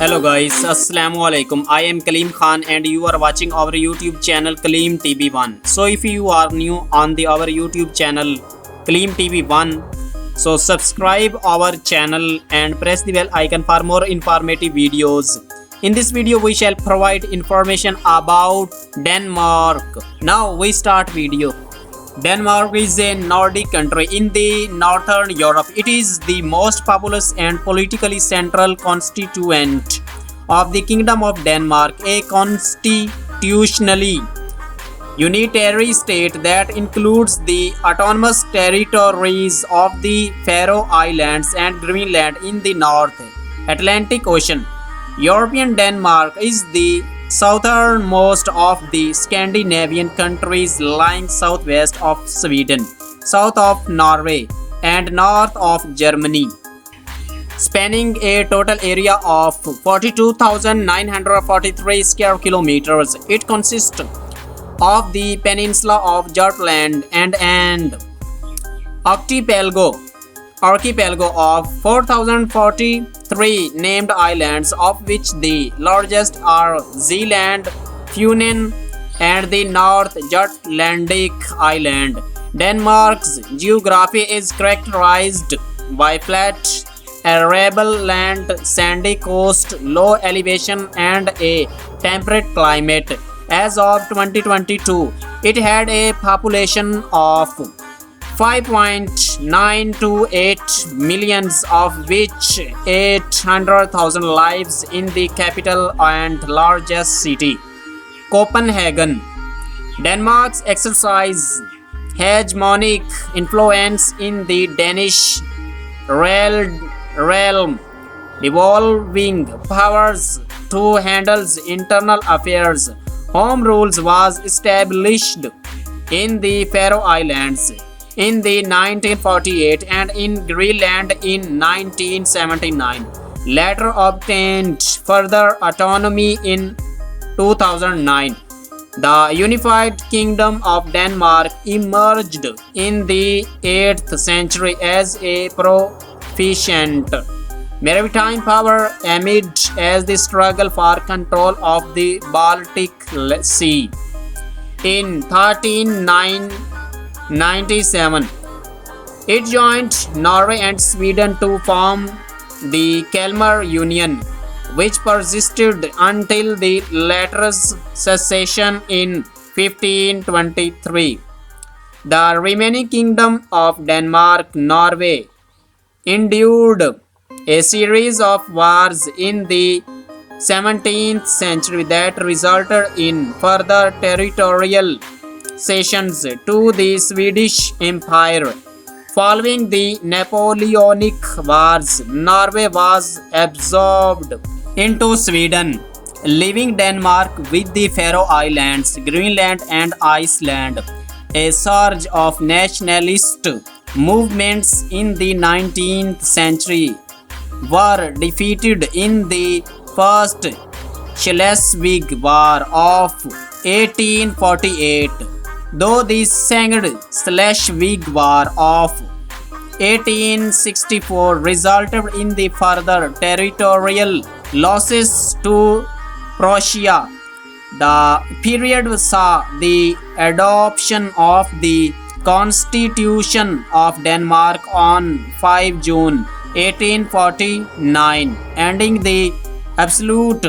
Hello guys, Assalam-o-alaikum. I am Kaleem Khan and you are watching our YouTube channel Kaleem TV1. So if you are new on our YouTube channel Kaleem TV1, so subscribe our channel and press the bell icon for more informative videos. In this video we shall provide information about Denmark. Now we start video. Denmark is a Nordic country in the northern Europe. It is the most populous and politically central constituent of the Kingdom of Denmark, a constitutionally unitary state that includes the autonomous territories of the Faroe Islands and Greenland in the North Atlantic Ocean. European Denmark is the southernmost of the Scandinavian countries, lying southwest of Sweden, south of Norway, and north of Germany. Spanning a total area of 42,943 square kilometers, it consists of the peninsula of Jutland and an archipelago of 4,043 named islands, of which the largest are Zealand, Funen, and the North Jutlandic Island. Denmark's geography is characterized by flat, arable land, sandy coast, low elevation, and a temperate climate. As of 2022, it had a population of 5.928 millions, of which 800,000 lives in the capital and largest city, Copenhagen. Denmark's exercise hegemonic influence in the Danish realm, devolving powers to handle internal affairs. Home rules was established in the Faroe Islands in the 1948 and in Greenland in 1979. Later obtained further autonomy in 2009. The unified Kingdom of Denmark emerged in the 8th century as a proficient maritime power amid as the struggle for control of the Baltic Sea. In 1397, it joined Norway and Sweden to form the Kalmar Union, which persisted until the latter's secession in 1523. The remaining Kingdom of Denmark-Norway endured a series of wars in the 17th century that resulted in further territorial cessions to the Swedish Empire. Following the Napoleonic Wars, Norway was absorbed into Sweden, leaving Denmark with the Faroe Islands, Greenland, and Iceland. A surge of nationalist movements in the 19th century were defeated in the First Schleswig War of 1848. Though the Second Schleswig War of 1864 resulted in the further territorial losses to Prussia, the period saw the adoption of the Constitution of Denmark on 5 June 1849, ending the absolute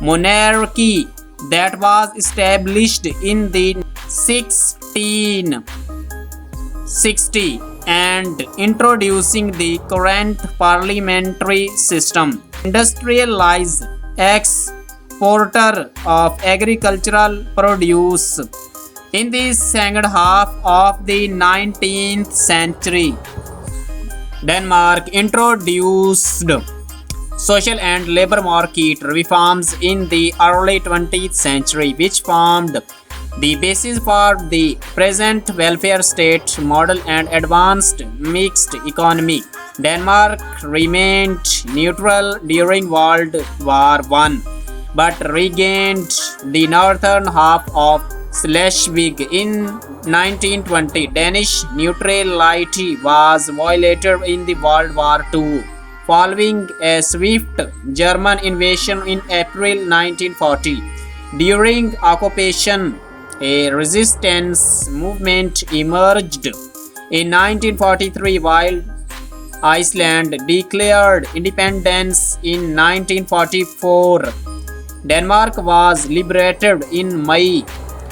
monarchy that was established in the 1660 and introducing the current parliamentary system. Industrialized exporter of agricultural produce. In the second half of the 19th century, Denmark introduced social and labor market reforms in the early 20th century, which formed the basis for the present welfare state model and advanced mixed economy. Denmark remained neutral during World War I, but regained the northern half of Schleswig in 1920. Danish neutrality was violated in the World War II. following a swift German invasion in April 1940. During occupation, a resistance movement emerged in 1943 while Iceland declared independence in 1944. Denmark was liberated in May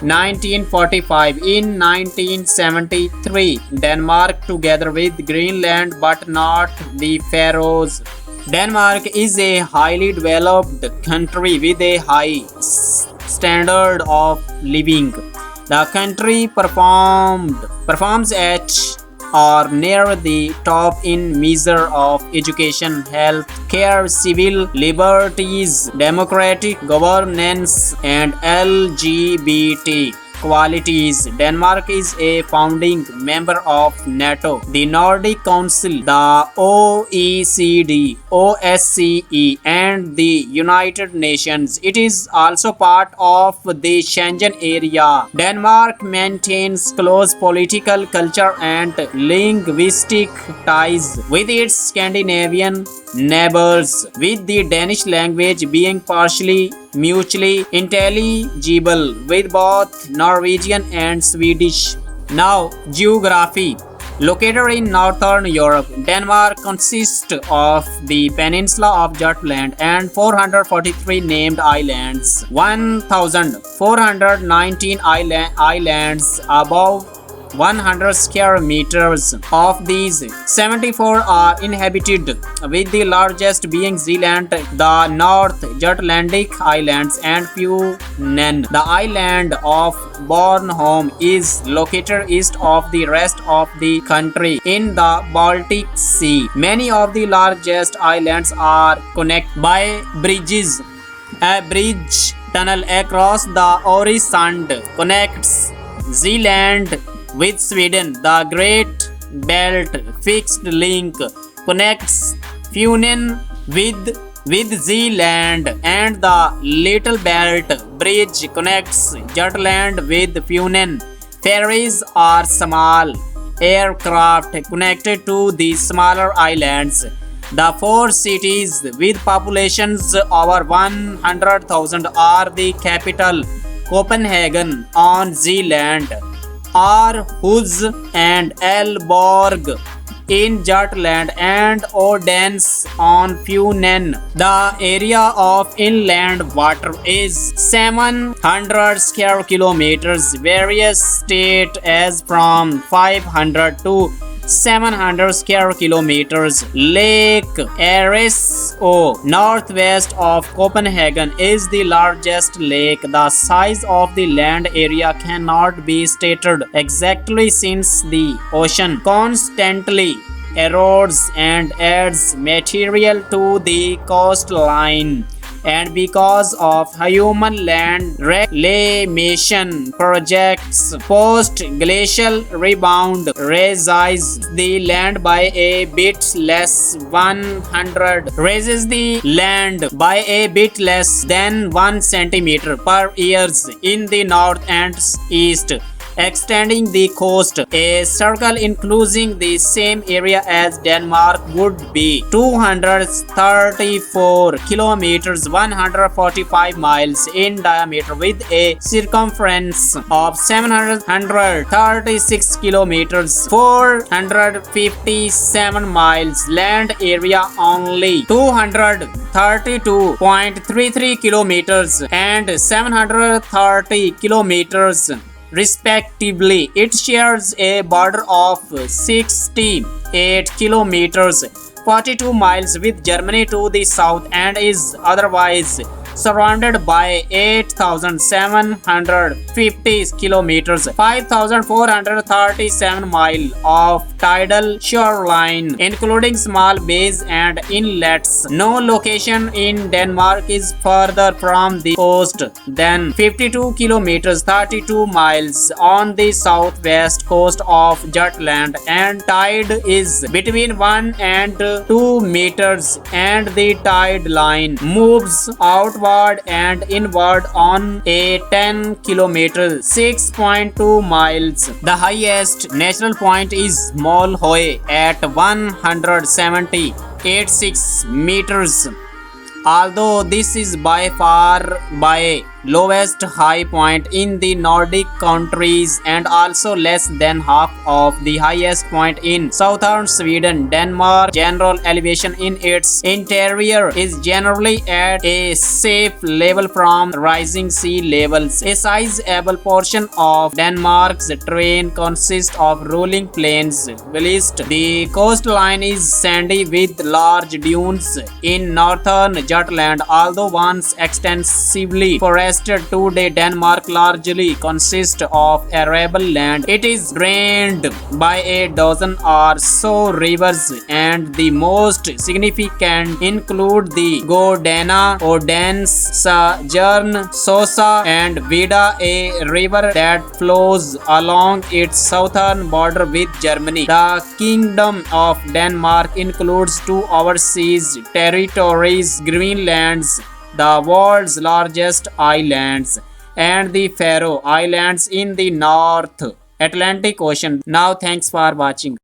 1945. In 1973, Denmark together with Greenland but not the Faroes. Denmark is a highly developed country with a high standard of living. The country performs at or near the top in measure of education, health care, civil liberties, democratic governance, and LGBT qualities. Denmark is a founding member of NATO, the Nordic Council, the OECD, OSCE, and the United Nations. It is also part of the Schengen area. Denmark maintains close political, cultural, and linguistic ties with its Scandinavian neighbors, with the Danish language being partially mutually intelligible with both Norwegian and Swedish. Now, geography. Located in northern Europe, Denmark consists of the peninsula of Jutland and 443 named islands. 1,419 islands above 100 square meters. Of these, 74 are inhabited, with the largest being Zealand, the North Jutlandic Islands, and Funen. The island of Bornholm is located east of the rest of the country in the Baltic Sea. Many of the largest islands are connected by bridges. A bridge tunnel across the Øresund connects Zealand with Sweden. The Great Belt Fixed Link connects Funen with Zealand, and the Little Belt Bridge connects Jutland with Funen. Ferries are small aircraft connected to the smaller islands. The four cities with populations over 100,000 are the capital, Copenhagen on Zealand, Aarhus and Aalborg in Jutland, and Odense on Funen. The area of inland water is 700 square kilometers. Various states as from 500 to 700 square kilometers. Lake Areso, northwest of Copenhagen, is the largest lake. The size of the land area cannot be stated exactly since the ocean constantly erodes and adds material to the coastline, and because of human land reclamation projects, post-glacial rebound raises the land by a bit less than 1 centimeter per year in the north and east, extending the coast. A circle including the same area as Denmark would be 234 kilometers, 145 miles in diameter, with a circumference of 736 kilometers, 457 miles. Land area only 232.33 kilometers and 730 kilometers respectively. It shares a border of 68 kilometers, 42 miles with Germany to the south, and is otherwise surrounded by 8,750 kilometers, 5,437 miles of tidal shoreline, including small bays and inlets. No location in Denmark is further from the coast than 52 kilometers, 32 miles on the southwest coast of Jutland, and tide is between 1 and 2 meters, and the tide line moves outward and inward on a 10 kilometers, 6.2 miles. The highest natural point is Mollhøj at 170 86 meters. Although this is by far by lowest high point in the Nordic countries and also less than half of the highest point in southern Sweden, Denmark. General elevation in its interior is generally at a safe level from rising sea levels. A sizable portion of Denmark's terrain consists of rolling plains. Whilst the coastline is sandy with large dunes in northern Jutland, although once extensively forested. Today, Denmark largely consists of arable land. It is drained by a dozen or so rivers, and the most significant include the Godena, Odense, Sajern, Sosa, and Vida, a river that flows along its southern border with Germany. The Kingdom of Denmark includes two overseas territories, Greenlands, the world's largest islands, and the Faroe Islands in the North Atlantic Ocean. Now, thanks for watching.